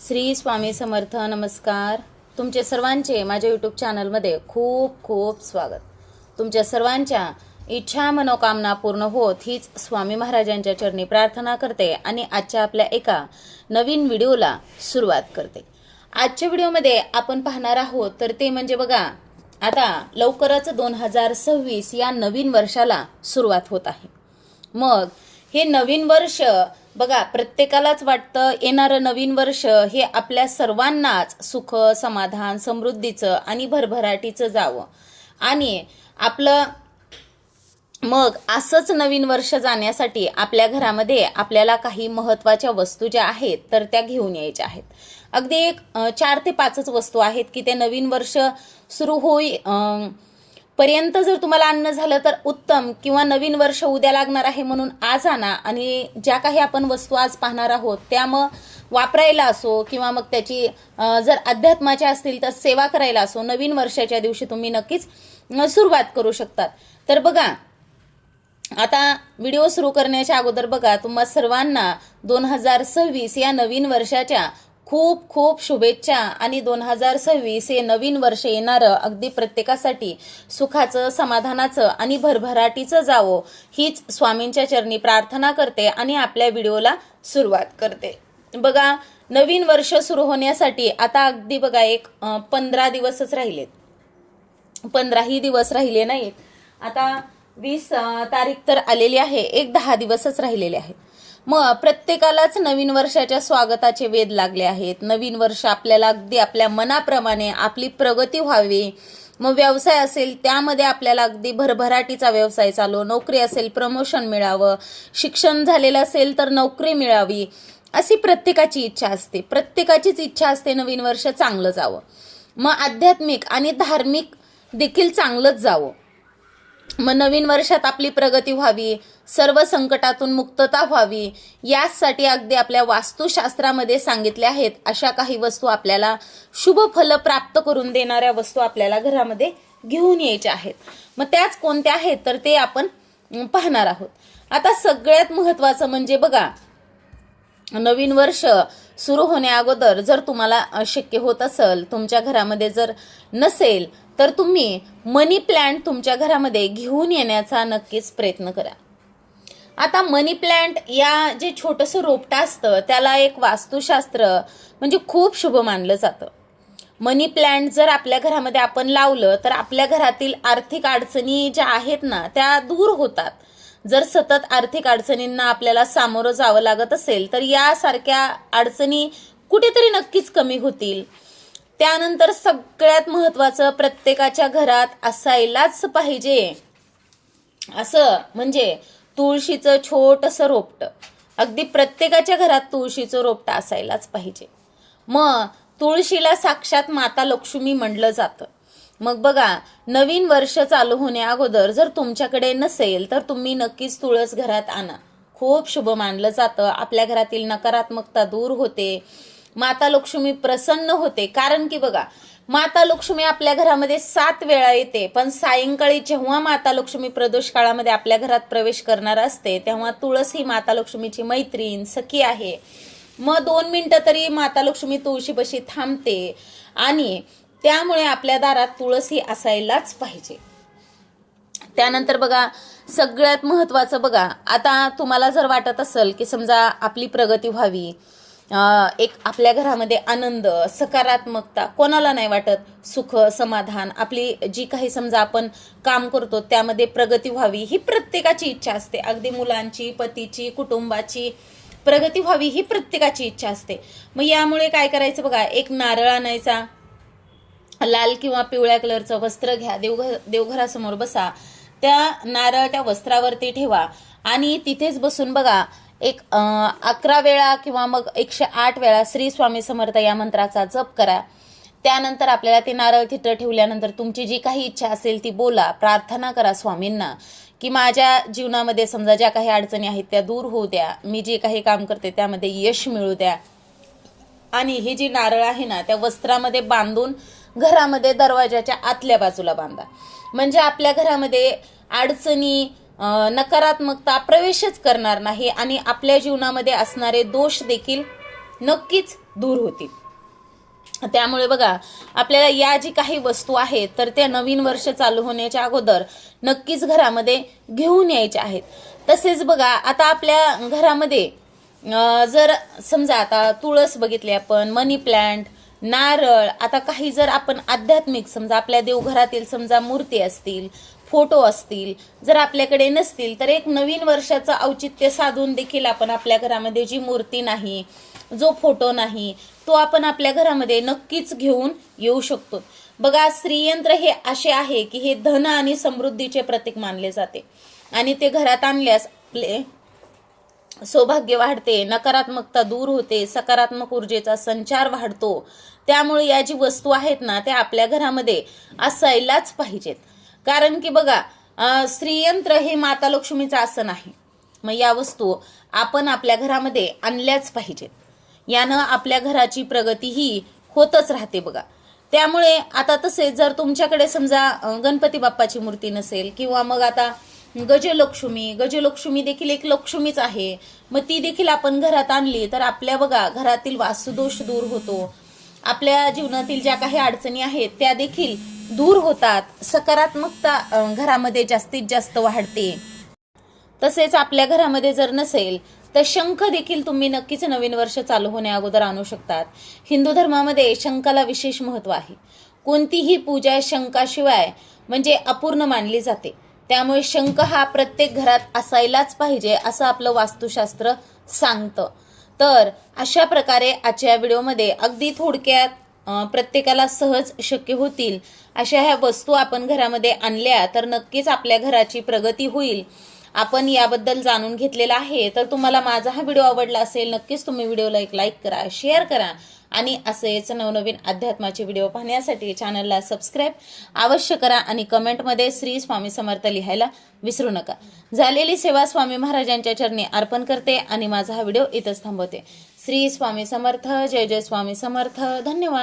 श्री स्वामी समर्थ. नमस्कार. तुमचे सर्वांचे माझ्या यूट्यूब चॅनलमध्ये खूप खूप स्वागत. तुमच्या सर्वांच्या इच्छा मनोकामना पूर्ण होत हीच स्वामी महाराजांच्या चरणी प्रार्थना करते आणि आजच्या आपल्या एका नवीन व्हिडिओला सुरुवात करते. आजच्या व्हिडिओमध्ये आपण पाहणार आहोत तर ते म्हणजे बघा, आता लवकरच 2026 या नवीन वर्षाला सुरुवात होत आहे. मग हे नवीन वर्ष बघा, प्रत्येकालाच वाटतं येणारं नवीन वर्ष हे आपल्या सर्वांनाच सुख, समाधान, समृद्धीचं आणि भरभराटीचं जावं. आणि आपलं मग असंच नवीन वर्ष जाण्यासाठी आपल्या घरामध्ये आपल्याला काही महत्त्वाच्या वस्तू ज्या आहेत तर त्या घेऊन यायच्या आहेत. अगदी एक 4 ते 5च वस्तू आहेत की ते नवीन वर्ष सुरू पर्यंत जर तुम्हाला आणणं झालं तर उत्तम, किंवा नवीन वर्ष उद्या लागणार आहे म्हणून आज आणा. आणि ज्या काही आपण वस्तू आज पाहणार आहोत त्या मग वापरायला असो किंवा मग त्याची जर अध्यात्माच्या असतील तर सेवा करायला असो, नवीन वर्षाच्या दिवशी तुम्ही नक्कीच सुरुवात करू शकतात. तर बघा, आता व्हिडिओ सुरू करण्याच्या अगोदर बघा, तुम्हा सर्वांना 2026 या नवीन वर्षाच्या खूप खूप शुभेच्छा. आणि 2026 हे नवीन वर्ष येणारं अगदी प्रत्येकासाठी सुखाचं, समाधानाचं आणि भरभराटीचं जावो हीच स्वामींच्या चरणी प्रार्थना करते आणि आपल्या व्हिडिओला सुरुवात करते. बघा, नवीन वर्ष सुरू होण्यासाठी आता अगदी बघा एक 15 दिवसच राहिलेत. 15ही दिवस राहिले नाहीत. आता 20 तारीख तर आलेली आहे, एक 10 दिवसच राहिलेले आहेत. मग प्रत्येकालाच नवीन वर्षाच्या स्वागताचे वेध लागले आहेत. नवीन वर्ष आपल्याला अगदी आपल्या मनाप्रमाणे आपली प्रगती व्हावी. मग व्यवसाय असेल त्यामध्ये आपल्याला अगदी भरभराटीचा व्यवसाय चालू, नोकरी असेल प्रमोशन मिळावं, शिक्षण झालेलं असेल तर नोकरी मिळावी, अशी प्रत्येकाची इच्छा असते. प्रत्येकाचीच इच्छा असते नवीन वर्ष चांगलं जावं. मग आध्यात्मिक आणि धार्मिक देखील चांगलंच जावं. मग नवीन वर्षात आपली प्रगती व्हावी, सर्व संकटातून मुक्तता व्हावी, यासाठी अगदी आपल्या वास्तुशास्त्रामध्ये सांगितल्या आहेत अशा काही वस्तू, आपल्याला शुभ फल प्राप्त करून देणाऱ्या वस्तू आपल्याला घरामध्ये घेऊन यायच्या आहेत. मग त्याच कोणत्या आहेत तर ते आपण पाहणार आहोत. आता सगळ्यात महत्त्वाचं म्हणजे बघा, नवीन वर्ष सुरू होण्या अगोदर जर तुम्हाला शक्य होत असेल, तुमच्या घरामध्ये जर नसेल तर तुम्ही मनी प्लांट तुमच्या घरामध्ये घेऊन येण्याचा नक्कीच प्रयत्न करा. आता मनी प्लांट या जे छोटंसं रोपटं असतं त्याला एक वास्तुशास्त्र म्हणजे खूप शुभ मानलं जातं. मनी प्लांट जर आपल्या घरामध्ये आपण लावलं तर आपल्या घरातील आर्थिक अडचणी ज्या आहेत ना त्या दूर होतात. जर सतत आर्थिक अडचणींना आपल्याला सामोरं जावं लागत असेल तर यासारख्या अडचणी कुठेतरी नक्कीच कमी होतील. त्यानंतर सगळ्यात महत्त्वाचं, प्रत्येकाच्या घरात असायलाच पाहिजे असं म्हणजे तुळशीचं छोटंसं रोपटं. अगदी प्रत्येकाच्या घरात तुळशीचं रोपटं असायलाच पाहिजे. मग तुळशीला साक्षात माता लक्ष्मी म्हणलं जातं. मग बघा, नवीन वर्ष चालू होण्या अगोदर जर तुमच्याकडे नसेल तर तुम्ही नक्कीच तुळस घरात आणा. खूप शुभ मानलं जातं. आपल्या घरातील नकारात्मकता दूर होते, माता लक्ष्मी प्रसन्न होते. कारण की बघा, माता लक्ष्मी आपल्या घरामध्ये 7 वेळा येते, पण सायंकाळी जेव्हा माता लक्ष्मी प्रदोष काळामध्ये आपल्या घरात प्रवेश करणार असते तेव्हा तुळस ही माता लक्ष्मीची मैत्रीण, सखी आहे. मग 2 मिनिटं तरी माता लक्ष्मी तुळशीपाशी थांबते आणि त्यामुळे आपल्या दारात तुळस ही असायलाच पाहिजे. त्यानंतर बघा, सगळ्यात महत्त्वाचं बघा, आता तुम्हाला जर वाटत असेल की समजा आपली प्रगती व्हावी, एक आपल्या घरामध्ये आनंद, सकारात्मकता, कोणाला नाही वाटत, सुख, समाधान, आपली जी काही समजा आपण काम करतो त्यामध्ये प्रगती व्हावी ही प्रत्येकाची इच्छा असते. अगदी मुलांची, पतीची, कुटुंबाची प्रगती व्हावी ही प्रत्येकाची इच्छा असते. मग यामुळे काय करायचं बघा, एक नारळ आणायचा, लाल किंवा पिवळ्या कलरचं वस्त्र घ्या, देवघरासमोर बसा, त्या नारळ त्या वस्त्रावरती ठेवा आणि तिथेच बसून बघा एक 11 वेळा किंवा मग 108 वेळा श्री स्वामी समर्थ या मंत्राचा जप करा. त्यानंतर आपल्याला ते नारळ तिथं ठेवल्यानंतर तुमची जी काही इच्छा असेल ती बोला, प्रार्थना करा स्वामींना की माझ्या जीवनामध्ये समजा ज्या काही अडचणी आहेत त्या दूर होऊ द्या, मी जे काही काम करते त्यामध्ये यश मिळू द्या. आणि ही जी नारळ आहे ना त्या वस्त्रामध्ये बांधून घरामध्ये दरवाजाच्या आतल्या बाजूला बांधा. म्हणजे आपल्या घरामध्ये अडचणी, नकारात्मकता प्रवेशच करणार नाही आणि आपल्या जीवनामध्ये असणारे दोष देखील नक्कीच दूर होतील. त्यामुळे बघा, आपल्याला या जी काही वस्तू आहेत तर त्या नवीन वर्ष चालू होण्याच्या अगोदर नक्कीच घरामध्ये घेऊन यायच्या आहेत. तसेच बघा, आता आपल्या घरामध्ये जर समजा आता तुळस बघितली आपण, मनी प्लांट, नारळ, आता काही जर आपण आध्यात्मिक समजा आपल्या देवघरातील समजा मूर्ती असतील, फोटो असतील, जर आपल्याकडे नसतील तर एक नवीन वर्षाचं औचित्य साधून देखील आपण आपल्या घरामध्ये जी मूर्ती नाही, जो फोटो नाही, तो आपण आपल्या घरामध्ये नक्कीच घेऊन येऊ शकतो. बघा, श्रीयंत्र हे असे आहे की हे धन आणि समृद्धीचे प्रतीक मानले जाते आणि ते घरात आणल्यास आपले सौभाग्य वाढते, नकारात्मकता दूर होते, सकारात्मक ऊर्जेचा संचार वाढतो. त्यामुळे या जी वस्तू आहेत ना त्या आपल्या घरामध्ये असायलाच पाहिजेत. कारण की बघा, श्रीयंत्र हे माता लक्ष्मीचं आसन आहे. मग या वस्तू आपण आपल्या घरामध्ये आणल्याच पाहिजेत. यानं आपल्या घराची प्रगती ही होतच राहते बघा. त्यामुळे आता तसेच जर तुमच्याकडे समजा गणपती बाप्पाची मूर्ती नसेल किंवा मग आता गजलक्ष्मी देखील एक लक्ष्मीच आहे, मग ती देखील आपण घरात आणली तर आपल्या बघा घरातील वास्तुदोष दूर होतो, आपल्या जीवनातील ज्या काही अडचणी आहेत त्या देखील दूर होतात, सकारात्मकता घरामध्ये जास्तीत जास्त वाढते. तसेच आपल्या घरामध्ये जर नसेल तर शंख देखील तुम्ही नक्कीच नवीन वर्ष चालू होण्या अगोदर आणू शकतात. हिंदू धर्मामध्ये शंखाला विशेष महत्त्व आहे. कोणतीही पूजा शंखाशिवाय म्हणजे अपूर्ण मानली जाते. त्यामुळे शंख हा प्रत्येक घरात असायलाच पाहिजे असं आपलं वास्तुशास्त्र सांगतं. तर अशा प्रकारे आजच्या व्हिडिओमध्ये अगदी थोडक्यात प्रत्येकाला सहज शक्य होतील अशा ह्या वस्तू आपण घरामध्ये आणल्या तर नक्कीच आपल्या घराची प्रगती होईल. आपण याबद्दल जाणून घेतलेला आहे. तर तुम्हाला माझा हा व्हिडिओ आवडला असेल, नक्कीच तुम्ही व्हिडिओला एक लाईक करा, शेअर करा आणि असेच नवनवीन अध्यात्माचे व्हिडिओ पाहण्यासाठी चॅनलला सबस्क्राईब अवश्य करा आणि कमेंटमध्ये श्री स्वामी समर्थ लिहायला विसरू नका. झालेली सेवा स्वामी महाराजांच्या चरणी अर्पण करते आणि माझा हा व्हिडिओ इथंच थांबवते. श्री स्वामी समर्थ. जय जय स्वामी समर्थ. धन्यवाद.